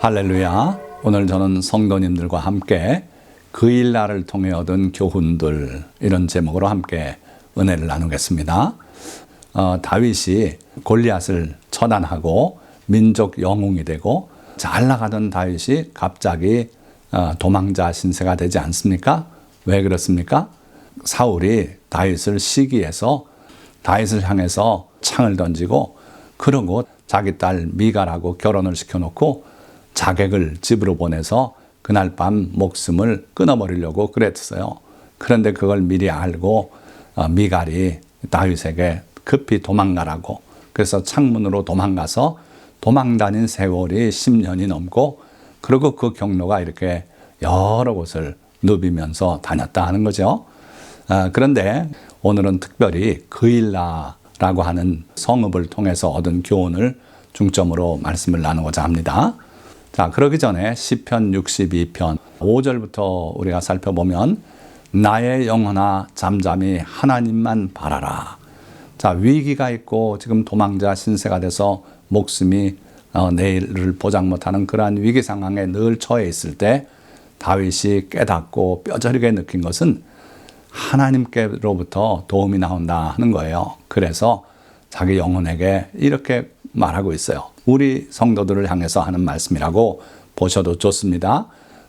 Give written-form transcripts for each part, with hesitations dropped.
할렐루야. 오늘 저는 성도님들과 함께 그 일날을 통해 얻은 교훈들, 이런 제목으로 함께 은혜를 나누겠습니다. 다윗이 골리앗을 처단하고 민족 영웅이 되고 잘 나가던 다윗이 갑자기 도망자 신세가 되지 않습니까? 왜 그렇습니까? 사울이 다윗을 시기해서 다윗을 향해서 창을 던지고, 그러고 자기 딸 미갈하고 결혼을 시켜놓고 자객을 집으로 보내서 그날 밤 목숨을 끊어버리려고 그랬어요. 그런데 그걸 미리 알고 미갈이 다윗에게 급히 도망가라고, 그래서 창문으로 도망가서 도망다닌 세월이 10년이 넘고, 그리고 그 경로가 이렇게 여러 곳을 누비면서 다녔다 하는 거죠. 그런데 오늘은 특별히 그일라라고 하는 성읍을 통해서 얻은 교훈을 중점으로 말씀을 나누고자 합니다. 자, 그러기 전에 시편 62편 5절부터 우리가 살펴보면, 나의 영혼아 잠잠히 하나님만 바라라. 자, 위기가 있고 지금 도망자 신세가 돼서 목숨이 내일을 보장 못하는 그러한 위기 상황에 늘 처해 있을 때 다윗이 깨닫고 뼈저리게 느낀 것은 하나님께로부터 도움이 나온다 하는 거예요. 그래서 자기 영혼에게 이렇게 말하고 있어요. 우리 성도들을 향해서 하는 말씀이라고 보셔도 좋습니다.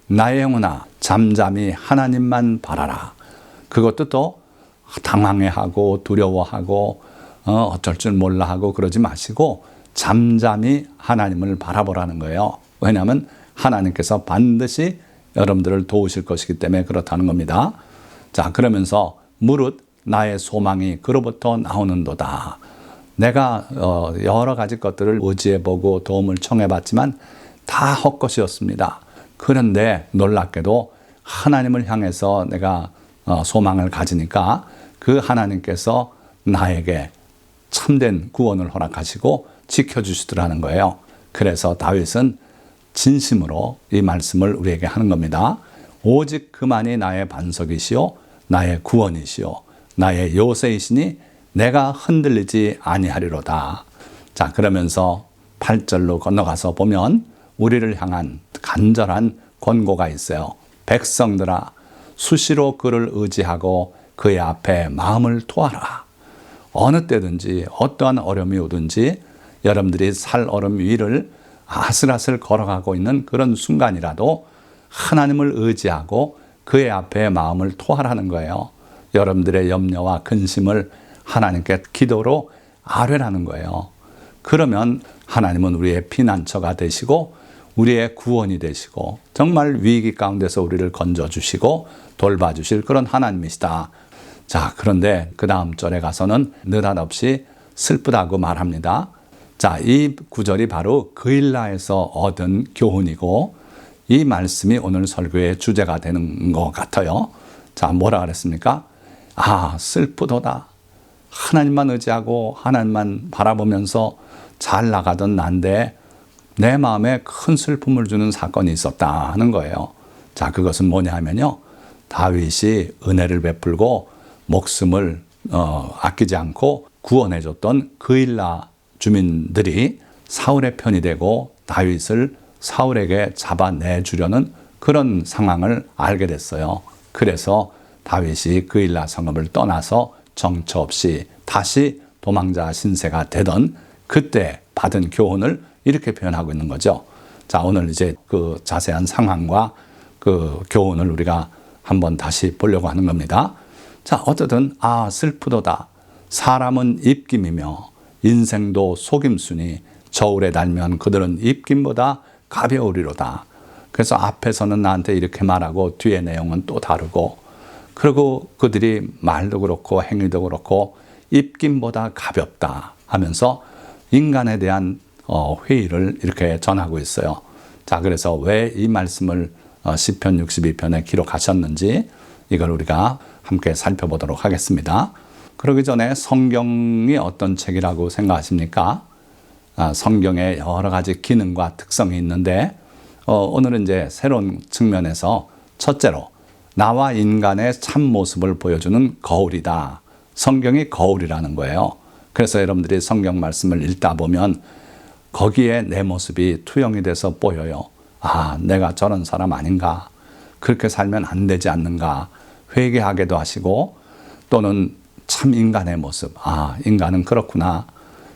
나의 영혼아 잠잠히 하나님만 바라라. 그것도 또 당황해하고 두려워하고 어쩔 줄 몰라 하고 그러지 마시고 잠잠히 하나님을 바라보라는 거예요. 왜냐하면 하나님께서 반드시 여러분들을 도우실 것이기 때문에 그렇다는 겁니다. 자, 그러면서 무릇 나의 소망이 그로부터 나오는도다. 내가 여러 가지 것들을 의지해보고 도움을 청해봤지만 다 헛것이었습니다. 그런데 놀랍게도 하나님을 향해서 내가 소망을 가지니까 그 하나님께서 나에게 참된 구원을 허락하시고 지켜주시더라는 거예요. 그래서 다윗은 진심으로 이 말씀을 우리에게 하는 겁니다. 오직 그만이 나의 반석이시요 나의 구원이시요 나의 요새이시니 내가 흔들리지 아니하리로다. 자, 그러면서 8절로 건너가서 보면 우리를 향한 간절한 권고가 있어요. 백성들아 수시로 그를 의지하고 그의 앞에 마음을 토하라. 어느 때든지 어떠한 어려움이 오든지 여러분들이 살얼음 위를 아슬아슬 걸어가고 있는 그런 순간이라도 하나님을 의지하고 그의 앞에 마음을 토하라는 거예요. 여러분들의 염려와 근심을 하나님께 기도로 아뢰라는 거예요. 그러면 하나님은 우리의 피난처가 되시고 우리의 구원이 되시고 정말 위기 가운데서 우리를 건져주시고 돌봐주실 그런 하나님이시다. 자, 그런데 그 다음 절에 가서는 느닷없이 슬프다고 말합니다. 자, 이 구절이 바로 그일라에서 얻은 교훈이고 이 말씀이 오늘 설교의 주제가 되는 것 같아요. 자, 뭐라 그랬습니까? 슬프도다. 하나님만 의지하고 하나님만 바라보면서 잘 나가던 난데 내 마음에 큰 슬픔을 주는 사건이 있었다 하는 거예요. 자, 그것은 뭐냐 하면요, 다윗이 은혜를 베풀고 목숨을 아끼지 않고 구원해 줬던 그일라 주민들이 사울의 편이 되고 다윗을 사울에게 잡아내주려는 그런 상황을 알게 됐어요. 그래서 다윗이 그일라 성읍을 떠나서 정처 없이 다시 도망자 신세가 되던 그때 받은 교훈을 이렇게 표현하고 있는 거죠. 자, 오늘 이제 그 자세한 상황과 그 교훈을 우리가 한번 다시 보려고 하는 겁니다. 자, 어쨌든 슬프도다. 사람은 입김이며 인생도 속임수니 저울에 달면 그들은 입김보다 가벼우리로다. 그래서 앞에서는 나한테 이렇게 말하고 뒤에 내용은 또 다르고, 그리고 그들이 말도 그렇고 행위도 그렇고 입김보다 가볍다 하면서 인간에 대한 회의를 이렇게 전하고 있어요. 자, 그래서 왜 이 말씀을 시편 62편에 기록하셨는지 이걸 우리가 함께 살펴보도록 하겠습니다. 그러기 전에 성경이 어떤 책이라고 생각하십니까? 성경에 여러 가지 기능과 특성이 있는데 오늘은 이제 새로운 측면에서 첫째로 나와 인간의 참모습을 보여주는 거울이다. 성경이 거울이라는 거예요. 그래서 여러분들이 성경 말씀을 읽다 보면 거기에 내 모습이 투영이 돼서 보여요. 아, 내가 저런 사람 아닌가? 그렇게 살면 안 되지 않는가? 회개하게도 하시고, 또는 참 인간의 모습, 아, 인간은 그렇구나.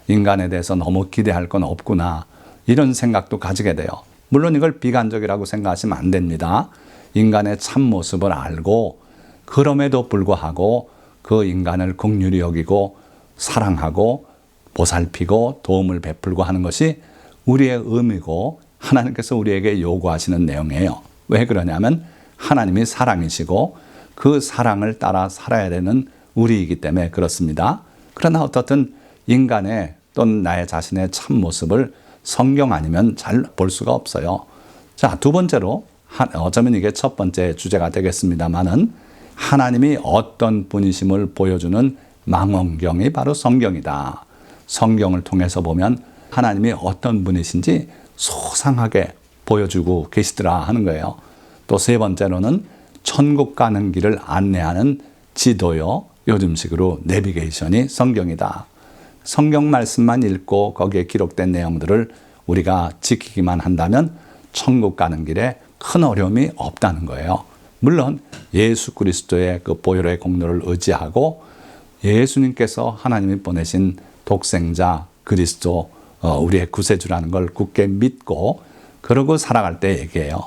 인간에 대해서 너무 기대할 건 없구나. 이런 생각도 가지게 돼요. 물론 이걸 비관적이라고 생각하시면 안 됩니다. 인간의 참 모습을 알고, 그럼에도 불구하고 그 인간을 긍휼히 여기고 사랑하고 보살피고 도움을 베풀고 하는 것이 우리의 의미고 하나님께서 우리에게 요구하시는 내용이에요. 왜 그러냐면 하나님이 사랑이시고 그 사랑을 따라 살아야 되는 우리이기 때문에 그렇습니다. 그러나 어떻든 인간의 또는 나의 자신의 참 모습을 성경 아니면 잘 볼 수가 없어요. 자, 두 번째로 어쩌면 이게 첫 번째 주제가 되겠습니다만은 하나님이 어떤 분이심을 보여주는 망원경이 바로 성경이다. 성경을 통해서 보면 하나님이 어떤 분이신지 소상하게 보여주고 계시더라 하는 거예요. 또 세 번째로는 천국 가는 길을 안내하는 지도요. 요즘식으로 내비게이션이 성경이다. 성경 말씀만 읽고 거기에 기록된 내용들을 우리가 지키기만 한다면 천국 가는 길에 큰 어려움이 없다는 거예요. 물론 예수 그리스도의 그 보혈의 공로를 의지하고 예수님께서 하나님이 보내신 독생자 그리스도 우리의 구세주라는 걸 굳게 믿고 그러고 살아갈 때 얘기해요.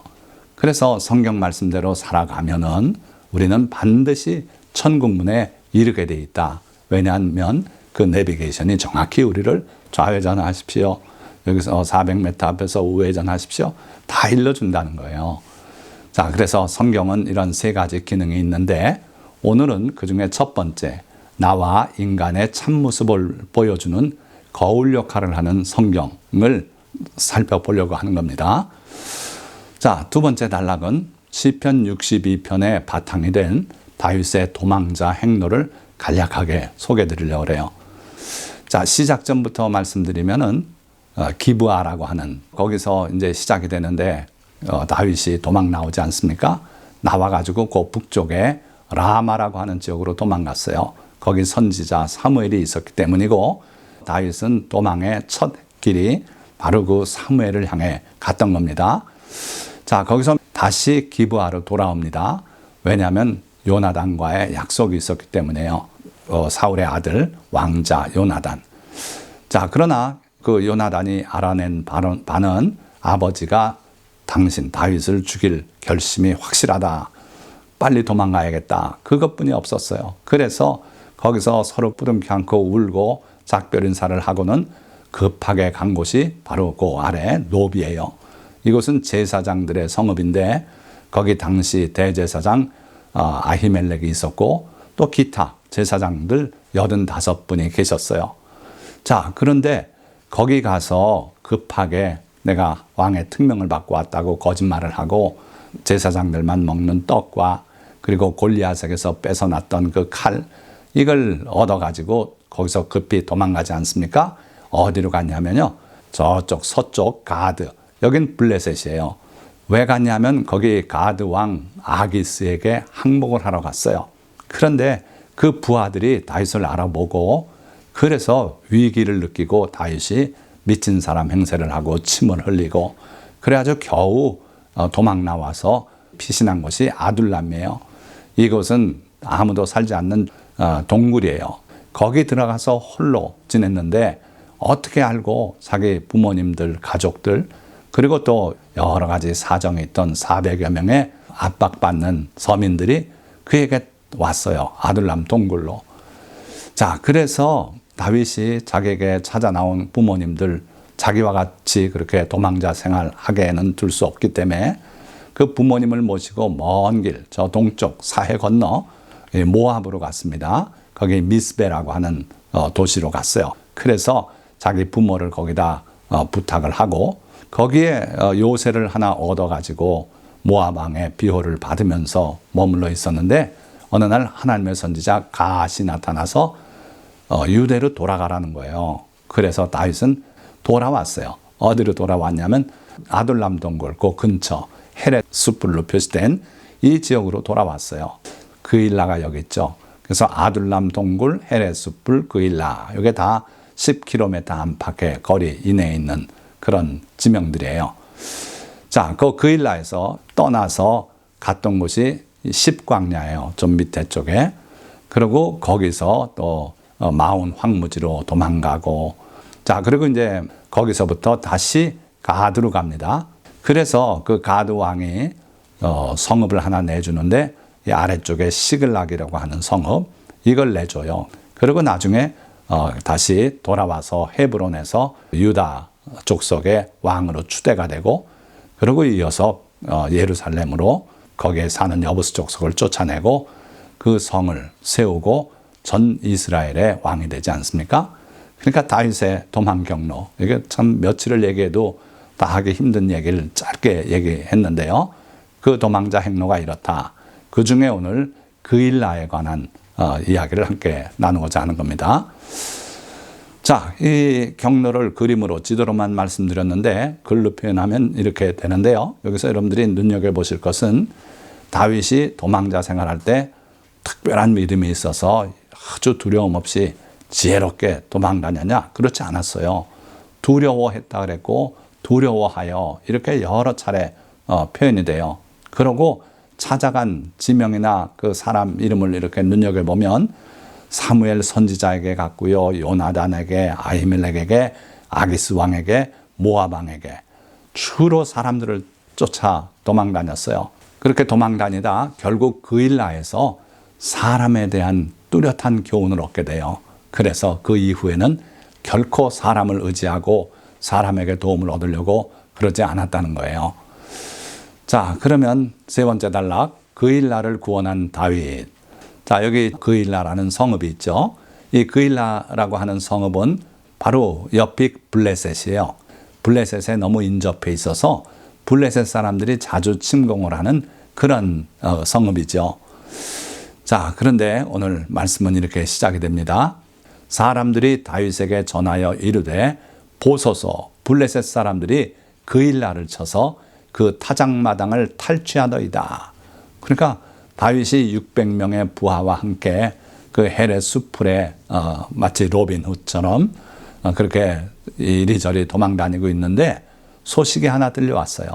그래서 성경 말씀대로 살아가면은 우리는 반드시 천국문에 이르게 돼 있다. 왜냐하면 그 내비게이션이 정확히 우리를 좌회전하십시오. 여기서 400m 앞에서 우회전하십시오. 다 일러준다는 거예요. 자, 그래서 성경은 이런 세 가지 기능이 있는데 오늘은 그 중에 첫 번째, 나와 인간의 참모습을 보여주는 거울 역할을 하는 성경을 살펴보려고 하는 겁니다. 자, 두 번째 단락은 시편 62편의 바탕이 된 다윗의 도망자 행로를 간략하게 소개해 드리려고 해요. 자, 시작 전부터 말씀드리면은 기브아라고 하는 거기서 이제 시작이 되는데 다윗이 도망 나오지 않습니까? 나와가지고 그 북쪽에 라마라고 하는 지역으로 도망갔어요. 거기 선지자 사무엘이 있었기 때문이고 다윗은 도망의 첫 길이 바로 그 사무엘을 향해 갔던 겁니다. 자, 거기서 다시 기브아로 돌아옵니다. 왜냐하면 요나단과의 약속이 있었기 때문에요. 사울의 아들 왕자 요나단. 자, 그러나 그 요나단이 알아낸 바는 아버지가 당신 다윗을 죽일 결심이 확실하다. 빨리 도망가야겠다. 그것뿐이 없었어요. 그래서 거기서 서로 부둥켜 안고 울고 작별 인사를 하고는 급하게 간 곳이 바로 그 아래 노비예요. 이곳은 제사장들의 성읍인데 거기 당시 대제사장 아히멜렉이 있었고 또 기타 제사장들 85분이 계셨어요. 자, 그런데 거기 가서 급하게 내가 왕의 특명을 받고 왔다고 거짓말을 하고 제사장들만 먹는 떡과 그리고 골리앗에게서 뺏어놨던 그 칼, 이걸 얻어가지고 거기서 급히 도망가지 않습니까? 어디로 갔냐면요. 저쪽 서쪽 가드, 여긴 블레셋이에요. 왜 갔냐면 거기 가드 왕 아기스에게 항복을 하러 갔어요. 그런데 그 부하들이 다윗을 알아보고 그래서 위기를 느끼고 다윗이 미친 사람 행세를 하고 침을 흘리고 그래가지고 겨우 도망 나와서 피신한 곳이 아둘람이에요. 이곳은 아무도 살지 않는 동굴이에요. 거기 들어가서 홀로 지냈는데 어떻게 알고 자기 부모님들, 가족들 그리고 또 여러 가지 사정이 있던 400여 명의 압박받는 서민들이 그에게 왔어요. 아둘람 동굴로. 자, 그래서 다윗이 자기에게 찾아 나온 부모님들 자기와 같이 그렇게 도망자 생활하게는 둘 수 없기 때문에 그 부모님을 모시고 먼 길, 저 동쪽 사해 건너 모압으로 갔습니다. 거기 미스베라고 하는 도시로 갔어요. 그래서 자기 부모를 거기다 부탁을 하고 거기에 요새를 하나 얻어가지고 모압 왕의 비호를 받으면서 머물러 있었는데 어느 날 하나님의 선지자 갓이 나타나서 유대로 돌아가라는 거예요. 그래서 다윗은 돌아왔어요. 어디로 돌아왔냐면 아둘람 동굴 그 근처 헤렛 숯불로 표시된 이 지역으로 돌아왔어요. 그일라가 여기 있죠. 그래서 아둘람 동굴, 헤렛 숯불, 그일라 이게 다 10km 안팎의 거리 이내에 있는 그런 지명들이에요. 자, 그 그일라에서 떠나서 갔던 곳이 십광야예요. 좀 밑에 쪽에. 그리고 거기서 또 마온 황무지로 도망가고, 자, 그리고 이제 거기서부터 다시 가드로 갑니다. 그래서 그 가드 왕이 성읍을 하나 내주는데, 이 아래쪽에 시글락이라고 하는 성읍, 이걸 내줘요. 그리고 나중에 다시 돌아와서 헤브론에서 유다 족속의 왕으로 추대가 되고, 그리고 이어서 예루살렘으로 거기에 사는 여부스 족속을 쫓아내고 그 성을 세우고 전 이스라엘의 왕이 되지 않습니까? 그러니까 다윗의 도망 경로, 이게 참 며칠을 얘기해도 다 하기 힘든 얘기를 짧게 얘기했는데요. 그 도망자 행로가 이렇다. 그 중에 오늘 그일라에 관한 이야기를 함께 나누고자 하는 겁니다. 자, 이 경로를 그림으로, 지도로만 말씀드렸는데 글로 표현하면 이렇게 되는데요. 여기서 여러분들이 눈여겨보실 것은 다윗이 도망자 생활할 때 특별한 믿음이 있어서 아주 두려움 없이 지혜롭게 도망 다녔냐? 그렇지 않았어요. 두려워했다 그랬고, 두려워하여, 이렇게 여러 차례 표현이 돼요. 그러고 찾아간 지명이나 그 사람 이름을 이렇게 눈여겨보면 사무엘 선지자에게 갔고요, 요나단에게, 아히멜렉에게, 아기스 왕에게, 모압 왕에게 주로 사람들을 쫓아 도망 다녔어요. 그렇게 도망 다니다 결국 그일라에서 사람에 대한 뚜렷한 교훈을 얻게 돼요. 그래서 그 이후에는 결코 사람을 의지하고 사람에게 도움을 얻으려고 그러지 않았다는 거예요. 자, 그러면 세 번째 단락, 그일라를 구원한 다윗. 자, 여기 그일라라는 성읍이 있죠. 이 그일라라고 하는 성읍은 바로 옆이 블레셋이에요. 블레셋에 너무 인접해 있어서 블레셋 사람들이 자주 침공을 하는 그런 성읍이죠. 자, 그런데 오늘 말씀은 이렇게 시작이 됩니다. 사람들이 다윗에게 전하여 이르되 보소서, 블레셋 사람들이 그일라를 쳐서 그 타작마당을 탈취하더이다. 그러니까 다윗이 600명의 부하와 함께 그 헤렛 수풀에 마치 로빈 훗처럼 그렇게 이리저리 도망다니고 있는데 소식이 하나 들려왔어요.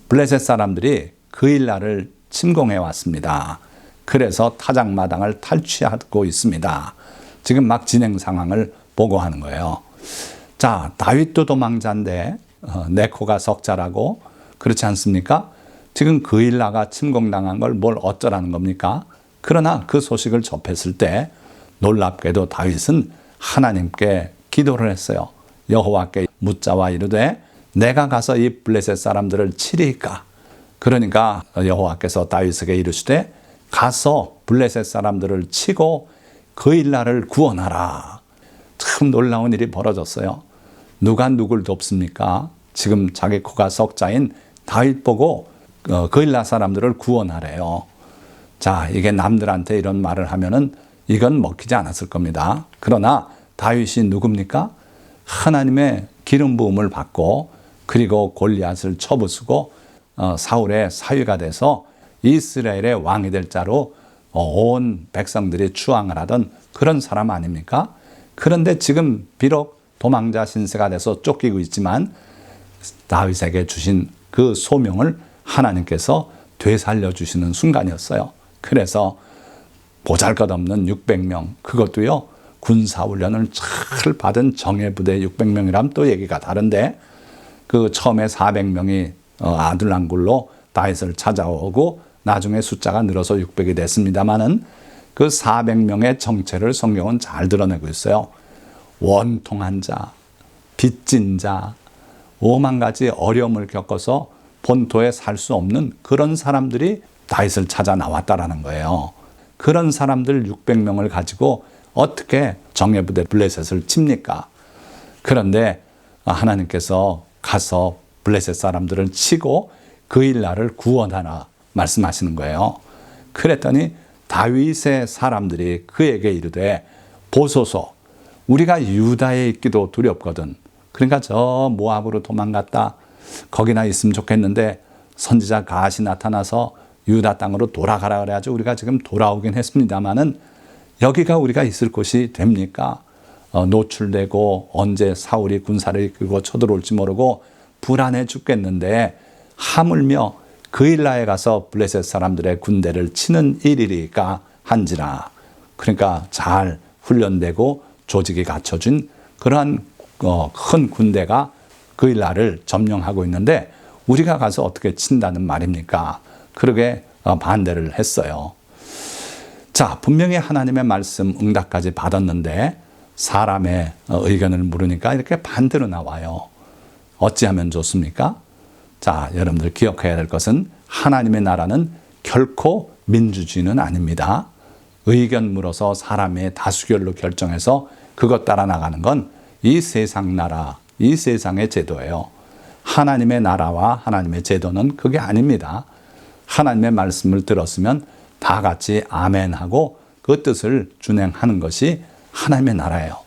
블레셋 사람들이 그일라를 침공해 왔습니다. 그래서 타작마당을 탈취하고 있습니다. 지금 막 진행 상황을 보고하는 거예요. 자, 다윗도 도망자인데 네코가 석자라고, 그렇지 않습니까? 지금 그일라가 침공당한 걸 뭘 어쩌라는 겁니까? 그러나 그 소식을 접했을 때 놀랍게도 다윗은 하나님께 기도를 했어요. 여호와께 묻자와 이르되 내가 가서 이 블레셋 사람들을 치리이까? 그러니까 여호와께서 다윗에게 이르시되 가서 블레셋 사람들을 치고 그일라를 구원하라. 참 놀라운 일이 벌어졌어요. 누가 누굴 돕습니까? 지금 자기 코가 석자인 다윗 보고 그일라 사람들을 구원하래요. 자, 이게 남들한테 이런 말을 하면은 이건 먹히지 않았을 겁니다. 그러나 다윗이 누굽니까? 하나님의 기름 부음을 받고 그리고 골리앗을 쳐부수고 사울의 사위가 돼서 이스라엘의 왕이 될 자로 온 백성들이 추앙을 하던 그런 사람 아닙니까? 그런데 지금 비록 도망자 신세가 돼서 쫓기고 있지만 다윗에게 주신 그 소명을 하나님께서 되살려 주시는 순간이었어요. 그래서 보잘것없는 600명, 그것도요 군사훈련을 잘 받은 정예부대 600명이라면 또 얘기가 다른데, 그 처음에 400명이 아둘람굴로 다윗을 찾아오고 나중에 숫자가 늘어서 600이 됐습니다마는 그 400명의 정체를 성경은 잘 드러내고 있어요. 원통한 자, 빚진 자, 오만 가지 어려움을 겪어서 본토에 살 수 없는 그런 사람들이 다윗을 찾아 나왔다라는 거예요. 그런 사람들 600명을 가지고 어떻게 정예부대 블레셋을 칩니까? 그런데 하나님께서 가서 블레셋 사람들을 치고 그일라를 구원하라 말씀하시는 거예요. 그랬더니 다윗의 사람들이 그에게 이르되 보소서, 우리가 유다에 있기도 두렵거든. 그러니까 저 모압으로 도망갔다 거기나 있으면 좋겠는데 선지자 갓이 나타나서 유다 땅으로 돌아가라 그래가지고 우리가 지금 돌아오긴 했습니다마는 여기가 우리가 있을 곳이 됩니까? 노출되고 언제 사울이 군사를 이끌고 쳐들어올지 모르고 불안해 죽겠는데 하물며 그일라에 가서 블레셋 사람들의 군대를 치는 일이리까 한지라. 그러니까 잘 훈련되고 조직이 갖춰진 그러한 큰 군대가 그일라를 점령하고 있는데 우리가 가서 어떻게 친다는 말입니까? 그러게 반대를 했어요. 자, 분명히 하나님의 말씀 응답까지 받았는데 사람의 의견을 물으니까 이렇게 반대로 나와요. 어찌하면 좋습니까? 자, 여러분들 기억해야 될 것은 하나님의 나라는 결코 민주주의는 아닙니다. 의견 물어서 사람의 다수결로 결정해서 그것 따라 나가는 건 이 세상 나라, 이 세상의 제도예요. 하나님의 나라와 하나님의 제도는 그게 아닙니다. 하나님의 말씀을 들었으면 다 같이 아멘하고 그 뜻을 준행하는 것이 하나님의 나라예요.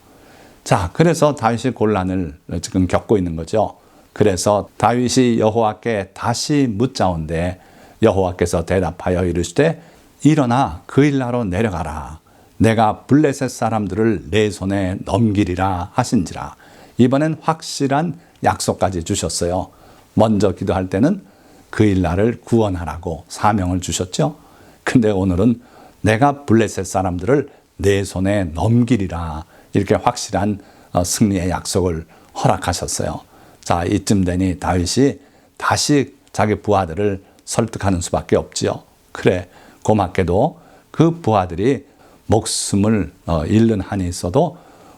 자, 그래서 다윗이 곤란을 지금 겪고 있는 거죠. 그래서 다윗이 여호와께 다시 묻자온데 여호와께서 대답하여 이르시되 일어나 그일라로 내려가라. 내가 블레셋 사람들을 내 손에 넘기리라 하신지라. 이번엔 확실한 약속까지 주셨어요. 먼저 기도할 때는 그일라를 구원하라고 사명을 주셨죠. 근데 오늘은 내가 블레셋 사람들을 내 손에 넘기리라. 이렇게 확실한 승리의 약속을 허락하셨어요. 자, 이쯤 되니 다윗이 다시 자기 부하들을 설득하는 수밖에 없지요. 그래, 고맙게도 그 부하들이 목숨을 잃는 한이 있어도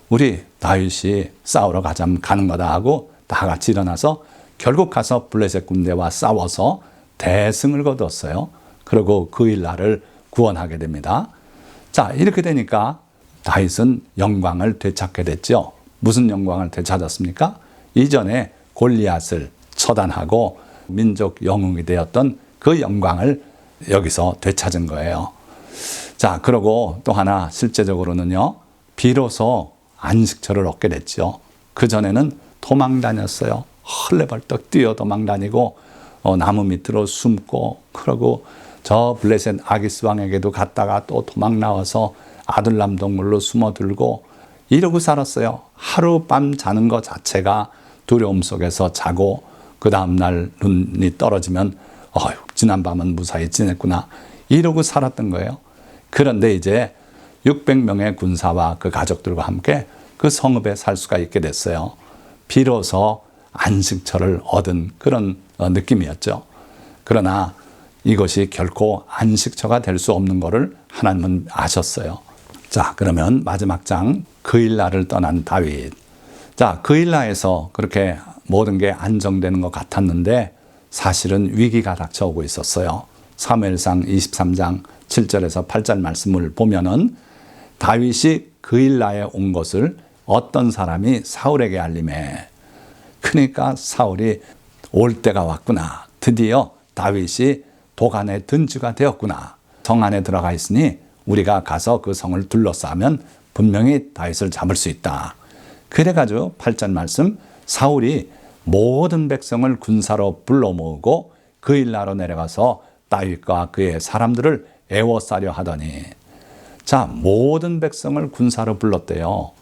우리 다윗이 싸우러 가자면 가는 거다 하고 다 같이 일어나서 결국 가서 블레셋 군대와 싸워서 대승을 거뒀어요. 그리고 그일라를 구원하게 됩니다. 자, 이렇게 되니까 다윗은 영광을 되찾게 됐죠. 무슨 영광을 되찾았습니까? 이전에 골리앗을 처단하고 민족 영웅이 되었던 그 영광을 여기서 되찾은 거예요. 자, 그러고 또 하나 실제적으로는요, 비로소 안식처를 얻게 됐죠. 그전에는 도망 다녔어요. 헐레벌떡 뛰어 도망 다니고 나무 밑으로 숨고, 그러고 저 블레셋 아기스 왕에게도 갔다가 또 도망 나와서 아둘람 동굴로 숨어들고 이러고 살았어요. 하룻밤 자는 것 자체가 두려움 속에서 자고 그 다음날 눈이 떨어지면 지난밤은 무사히 지냈구나 이러고 살았던 거예요. 그런데 이제 600명의 군사와 그 가족들과 함께 그 성읍에 살 수가 있게 됐어요. 비로소 안식처를 얻은 그런 느낌이었죠. 그러나 이것이 결코 안식처가 될 수 없는 것을 하나님은 아셨어요. 자, 그러면 마지막 장 그일라를 떠난 다윗. 자, 그일라에서 그렇게 모든 게 안정되는 것 같았는데 사실은 위기가 닥쳐오고 있었어요. 사무엘상 23장 7절에서 8절 말씀을 보면은 다윗이 그일라에 온 것을 어떤 사람이 사울에게 알림해. 그러니까 사울이 올 때가 왔구나. 드디어 다윗이 도간에 든지가 되었구나. 성 안에 들어가 있으니 우리가 가서 그 성을 둘러싸면 분명히 다윗을 잡을 수 있다. 그래가지고 8절 말씀, 사울이 모든 백성을 군사로 불러 모으고 그일라로 내려가서 다윗과 그의 사람들을 애워싸려 하더니, 자, 모든 백성을 군사로 불렀대요.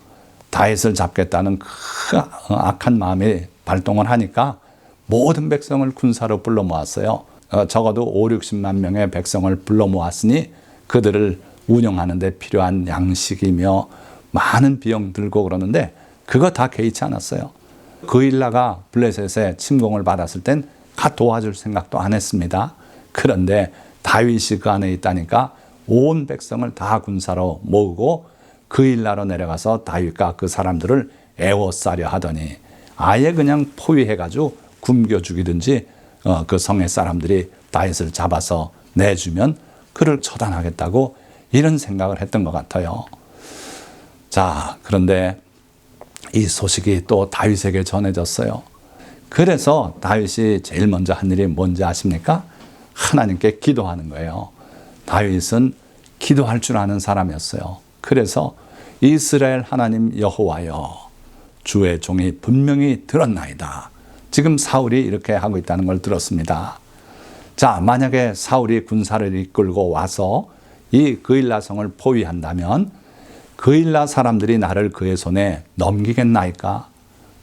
다윗을 잡겠다는 그 악한 마음이 발동을 하니까 모든 백성을 군사로 불러 모았어요. 적어도 5, 60만 명의 백성을 불러 모았으니 그들을 운영하는 데 필요한 양식이며 많은 비용 들고 그러는데 그거 다 개의치 않았어요. 그일라가 블레셋에 침공을 받았을 땐 가 도와줄 생각도 안 했습니다. 그런데 다윗이 그 안에 있다니까 온 백성을 다 군사로 모으고 그일라로 내려가서 다윗과 그 사람들을 애워싸려 하더니 아예 그냥 포위해가지고 굶겨 죽이든지 그 성의 사람들이 다윗을 잡아서 내주면 그를 처단하겠다고 이런 생각을 했던 것 같아요. 자, 그런데 이 소식이 또 다윗에게 전해졌어요. 그래서 다윗이 제일 먼저 한 일이 뭔지 아십니까? 하나님께 기도하는 거예요. 다윗은 기도할 줄 아는 사람이었어요. 그래서 이스라엘 하나님 여호와여, 주의 종이 분명히 들었나이다. 지금 사울이 이렇게 하고 있다는 걸 들었습니다. 자, 만약에 사울이 군사를 이끌고 와서 이 그일라 성을 포위한다면 그일라 사람들이 나를 그의 손에 넘기겠나이까?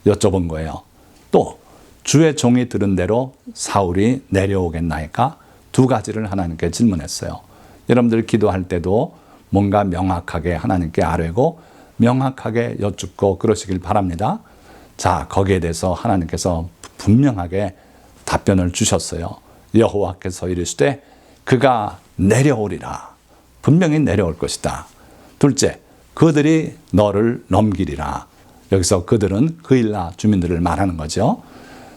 여쭤본 거예요. 또 주의 종이 들은 대로 사울이 내려오겠나이까? 두 가지를 하나님께 질문했어요. 여러분들 기도할 때도 뭔가 명확하게 하나님께 아뢰고 명확하게 여쭙고 그러시길 바랍니다. 자, 거기에 대해서 하나님께서 분명하게 답변을 주셨어요. 여호와께서 이르시되 그가 내려오리라. 분명히 내려올 것이다. 둘째, 그들이 너를 넘기리라. 여기서 그들은 그일라 주민들을 말하는 거죠.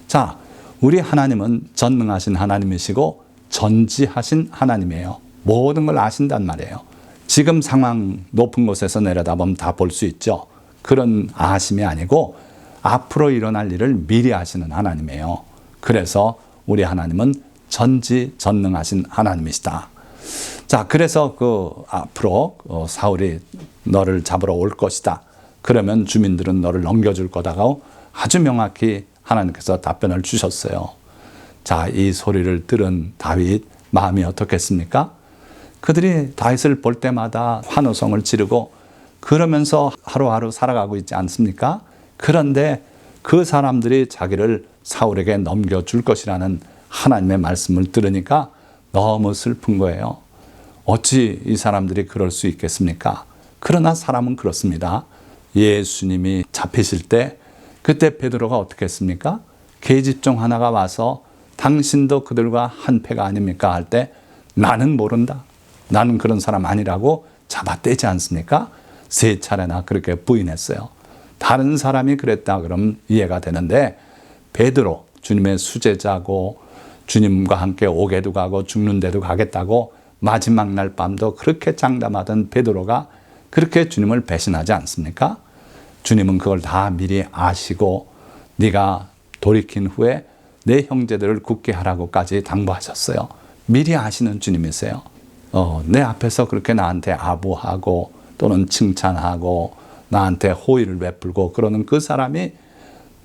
자, 우리 하나님은 전능하신 하나님이시고 전지하신 하나님이에요. 모든 걸 아신단 말이에요. 지금 상황 높은 곳에서 내려다보면 다 볼 수 있죠. 그런 아심이 아니고 앞으로 일어날 일을 미리 아시는 하나님이에요. 그래서 우리 하나님은 전지전능하신 하나님이시다. 자, 그래서 앞으로 사울이 너를 잡으러 올 것이다. 그러면 주민들은 너를 넘겨줄 거다고 아주 명확히 하나님께서 답변을 주셨어요. 자, 이 소리를 들은 다윗 마음이 어떻겠습니까? 그들이 다윗을 볼 때마다 환호성을 지르고 그러면서 하루하루 살아가고 있지 않습니까? 그런데 그 사람들이 자기를 사울에게 넘겨줄 것이라는 하나님의 말씀을 들으니까 너무 슬픈 거예요. 어찌 이 사람들이 그럴 수 있겠습니까? 그러나 사람은 그렇습니다. 예수님이 잡히실 때 그때 베드로가 어떻게 했습니까? 계집종 하나가 와서 당신도 그들과 한 패가 아닙니까? 할 때 나는 모른다. 나는 그런 사람 아니라고 잡아떼지 않습니까? 3차례나 그렇게 부인했어요. 다른 사람이 그랬다 그러면 이해가 되는데 베드로, 주님의 수제자고 주님과 함께 오게도 가고 죽는 데도 가겠다고 마지막 날 밤도 그렇게 장담하던 베드로가 그렇게 주님을 배신하지 않습니까? 주님은 그걸 다 미리 아시고 네가 돌이킨 후에 내 형제들을 굳게 하라고까지 당부하셨어요. 미리 아시는 주님이세요. 내 앞에서 그렇게 나한테 아부하고 또는 칭찬하고 나한테 호의를 베풀고 그러는 그 사람이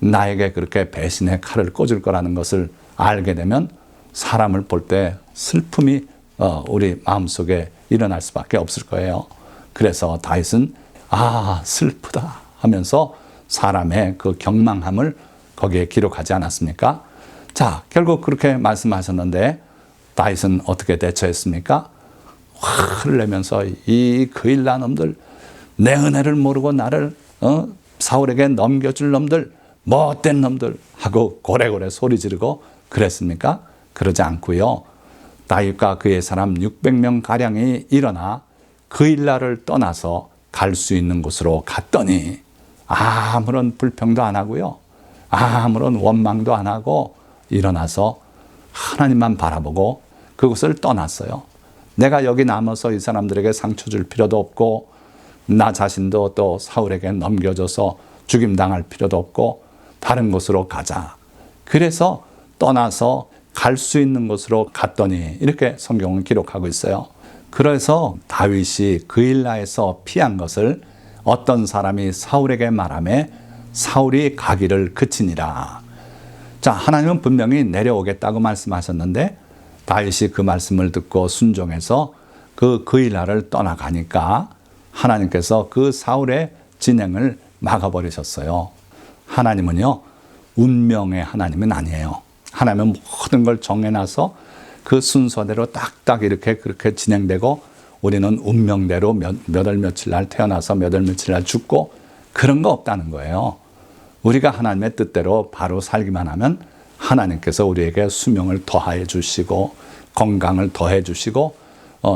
나에게 그렇게 배신의 칼을 꽂을 거라는 것을 알게 되면 사람을 볼 때 슬픔이 우리 마음속에 일어날 수밖에 없을 거예요. 그래서 다윗은 슬프다 하면서 사람의 그 경망함을 거기에 기록하지 않았습니까? 자, 결국 그렇게 말씀하셨는데 다윗은 어떻게 대처했습니까? 화를 내면서 이 그일라 놈들, 내 은혜를 모르고 나를 사울에게 넘겨줄 놈들, 못된 놈들 하고 고래고래 소리 지르고 그랬습니까? 그러지 않고요. 다윗과 그의 사람 600명 가량이 일어나 그일라를 떠나서 갈 수 있는 곳으로 갔더니 아무런 불평도 안 하고요. 아무런 원망도 안 하고 일어나서 하나님만 바라보고 그곳을 떠났어요. 내가 여기 남아서 이 사람들에게 상처 줄 필요도 없고 나 자신도 또 사울에게 넘겨줘서 죽임당할 필요도 없고 다른 곳으로 가자. 그래서 떠나서 갈 수 있는 곳으로 갔더니 이렇게 성경은 기록하고 있어요. 그래서 다윗이 그일라에서 피한 것을 어떤 사람이 사울에게 말하며 사울이 가기를 그치니라. 자, 하나님은 분명히 내려오겠다고 말씀하셨는데 다윗이 그 말씀을 듣고 순종해서 그일라를 떠나가니까 하나님께서 그 사울의 진행을 막아버리셨어요. 하나님은요, 운명의 하나님은 아니에요. 하나님은 모든 걸 정해놔서 그 순서대로 딱딱 이렇게 그렇게 진행되고 우리는 운명대로 몇 월 며칠 날 태어나서 몇 월 며칠 날 죽고 그런 거 없다는 거예요. 우리가 하나님의 뜻대로 바로 살기만 하면 하나님께서 우리에게 수명을 더해 주시고 건강을 더해 주시고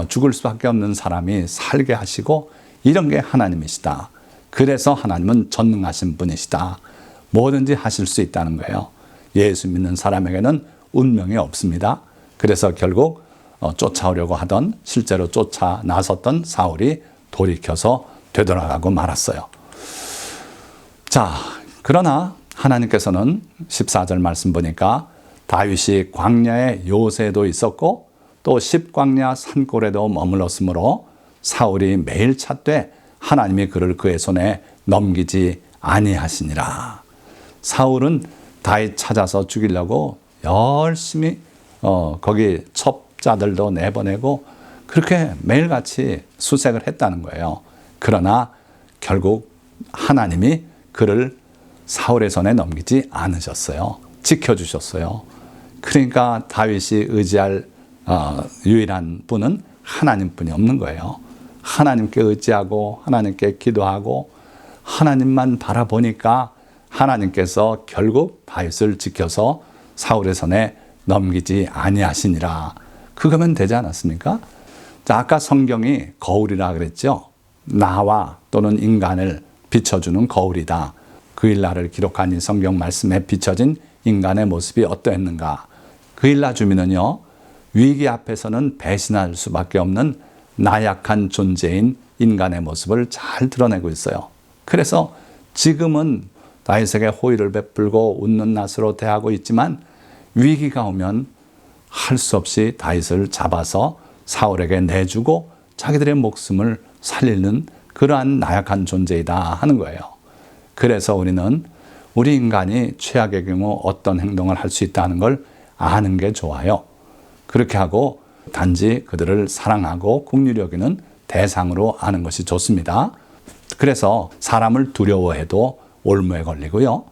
죽을 수밖에 없는 사람이 살게 하시고 이런 게 하나님이시다. 그래서 하나님은 전능하신 분이시다. 뭐든지 하실 수 있다는 거예요. 예수 믿는 사람에게는 운명이 없습니다. 그래서 결국 쫓아오려고 하던 실제로 쫓아 나섰던 사울이 돌이켜서 되돌아가고 말았어요. 자, 그러나 하나님께서는 14절 말씀 보니까 다윗이 광야에 요새도 있었고 또 십광야 산골에도 머물렀으므로 사울이 매일 찾되 하나님이 그를 그의 손에 넘기지 아니하시니라. 사울은 다윗 찾아서 죽이려고 열심히 거기 첩자들도 내보내고 그렇게 매일같이 수색을 했다는 거예요. 그러나 결국 하나님이 그를 사울의 손에 넘기지 않으셨어요. 지켜주셨어요. 그러니까 다윗이 의지할 유일한 분은 하나님뿐이 없는 거예요. 하나님께 의지하고 하나님께 기도하고 하나님만 바라보니까 하나님께서 결국 다윗을 지켜서 사울의 손에 넘기지 아니하시니라. 그거면 되지 않았습니까? 자, 아까 성경이 거울이라 그랬죠. 나와 또는 인간을 비춰주는 거울이다. 그 일날을 기록한 이 성경 말씀에 비춰진 인간의 모습이 어떠했는가. 그 일날 주민은요, 위기 앞에서는 배신할 수밖에 없는 나약한 존재인 인간의 모습을 잘 드러내고 있어요. 그래서 지금은 다윗에게 호의를 베풀고 웃는 낯으로 대하고 있지만 위기가 오면 할 수 없이 다윗을 잡아서 사울에게 내주고 자기들의 목숨을 살리는 그러한 나약한 존재이다 하는 거예요. 그래서 우리는 우리 인간이 최악의 경우 어떤 행동을 할 수 있다는 걸 아는 게 좋아요. 그렇게 하고 단지 그들을 사랑하고 긍휼히 여기는 대상으로 아는 것이 좋습니다. 그래서 사람을 두려워해도 올무에 걸리고요.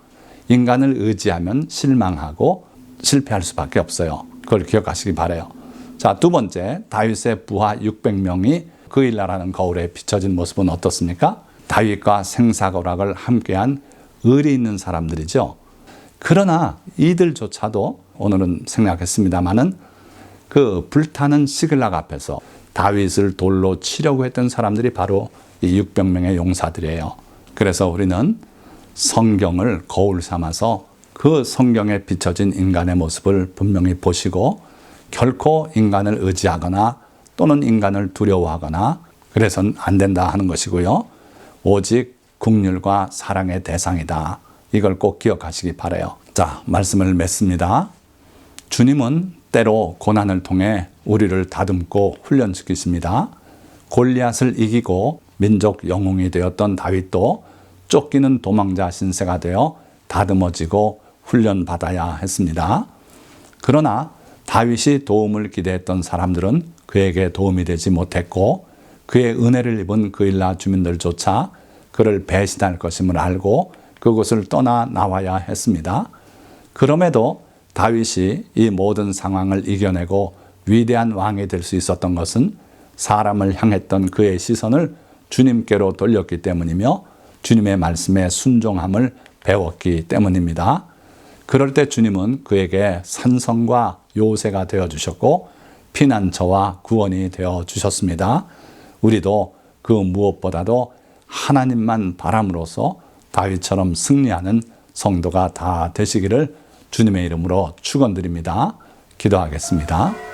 인간을 의지하면 실망하고 실패할 수밖에 없어요. 그걸 기억하시기 바라요. 자, 두 번째, 다윗의 부하 600명이 그 일날하는 거울에 비춰진 모습은 어떻습니까? 다윗과 생사고락을 함께한 의리 있는 사람들이죠. 그러나 이들조차도 오늘은 생략했습니다마는 그 불타는 시글락 앞에서 다윗을 돌로 치려고 했던 사람들이 바로 이 600명의 용사들이에요. 그래서 우리는 성경을 거울 삼아서 그 성경에 비춰진 인간의 모습을 분명히 보시고 결코 인간을 의지하거나 또는 인간을 두려워하거나 그래서는 안 된다 하는 것이고요. 오직 긍휼과 사랑의 대상이다. 이걸 꼭 기억하시기 바라요. 자, 말씀을 맺습니다. 주님은 때로 고난을 통해 우리를 다듬고 훈련시키십니다. 골리앗을 이기고 민족 영웅이 되었던 다윗도 쫓기는 도망자 신세가 되어 다듬어지고 훈련받아야 했습니다. 그러나 다윗이 도움을 기대했던 사람들은 그에게 도움이 되지 못했고 그의 은혜를 입은 그 일라 주민들조차 그를 배신할 것임을 알고 그곳을 떠나 나와야 했습니다. 그럼에도 다윗이 이 모든 상황을 이겨내고 위대한 왕이 될 수 있었던 것은 사람을 향했던 그의 시선을 주님께로 돌렸기 때문이며 주님의 말씀에 순종함을 배웠기 때문입니다. 그럴 때 주님은 그에게 산성과 요새가 되어주셨고 피난처와 구원이 되어주셨습니다. 우리도 그 무엇보다도 하나님만 바람으로써 다윗처럼 승리하는 성도가 다 되시기를 주님의 이름으로 축원드립니다. 기도하겠습니다.